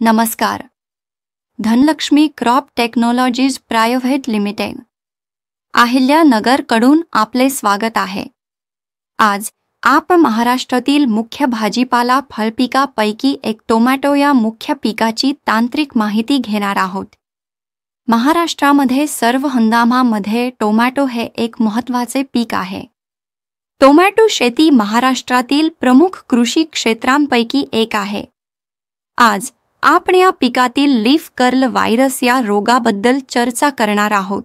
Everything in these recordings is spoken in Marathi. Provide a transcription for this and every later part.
नमस्कार. Dhanalakshmi crop technologies private limited अहिल्यानगरकडून आपले स्वागत आहे. आज आपण महाराष्ट्रातील मुख्य भाजीपाला फळपिकापैकी एक टोमॅटो या मुख्य पिकाची तांत्रिक माहिती घेणार आहोत. महाराष्ट्रामध्ये सर्व हंगामामध्ये टोमॅटो हे एक महत्त्वाचे पीक आहे. टोमॅटो शेती महाराष्ट्रातील प्रमुख कृषी क्षेत्रांपैकी एक आहे. आज आपण या पिकातील लीफ कर्ल व्हायरस या रोगाबद्दल चर्चा करणार आहोत.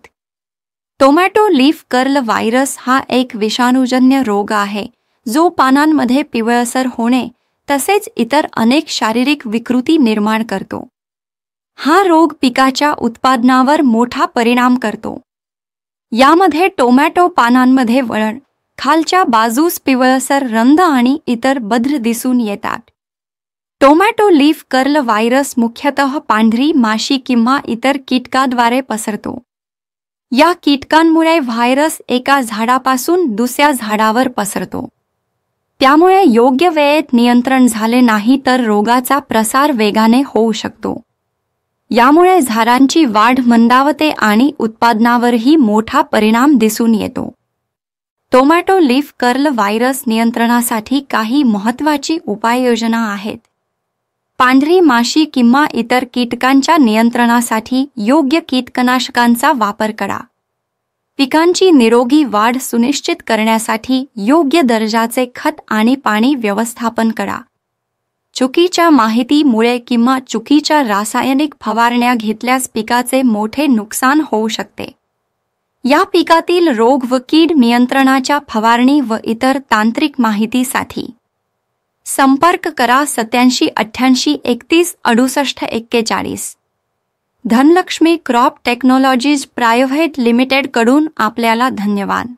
टोमॅटो लीफ कर्ल व्हायरस हा एक विषाणूजन्य रोग आहे जो पानांमध्ये पिवळसर होणे तसेच इतर अनेक शारीरिक विकृती निर्माण करतो. हा रोग पिकाच्या उत्पादनावर मोठा परिणाम करतो. यामध्ये टोमॅटो पानांमध्ये वळण, खालच्या बाजूस पिवळसर रंध आणि इतर बद्र दिसून येतात. टोमॅटो लीफ कर्ल व्हायरस मुख्यतः पांढरी माशी किंवा इतर कीटकाद्वारे पसरतो. या कीटकांमुळे व्हायरस एका झाडापासून दुसऱ्या झाडावर पसरतो. त्यामुळे योग्य वेळेत नियंत्रण झाले नाही तर रोगाचा प्रसार वेगाने होऊ शकतो. यामुळे झाडांची वाढ मंदावते आणि उत्पादनावरही मोठा परिणाम दिसून येतो. टोमॅटो लीफ कर्ल व्हायरस नियंत्रणासाठी काही महत्त्वाची उपाययोजना आहेत. पांढरी माशी किंवा इतर कीटकांच्या नियंत्रणासाठी योग्य कीटकनाशकांचा वापर करा. पिकांची निरोगी वाढ सुनिश्चित करण्यासाठी योग्य दर्जाचे खत आणि पाणी व्यवस्थापन करा. चुकीच्या माहितीमुळे किंवा चुकीच्या रासायनिक फवारण्या घेतल्यास पिकाचे मोठे नुकसान होऊ शकते. या पिकातील रोग व कीड नियंत्रणाच्या फवारणी व इतर तांत्रिक माहितीसाठी संपर्क करा 87 88 31 68 41. धनलक्ष्मी क्रॉप टेक्नॉलॉजीज प्रायव्हेट लिमिटेडकडून आपल्याला धन्यवाद.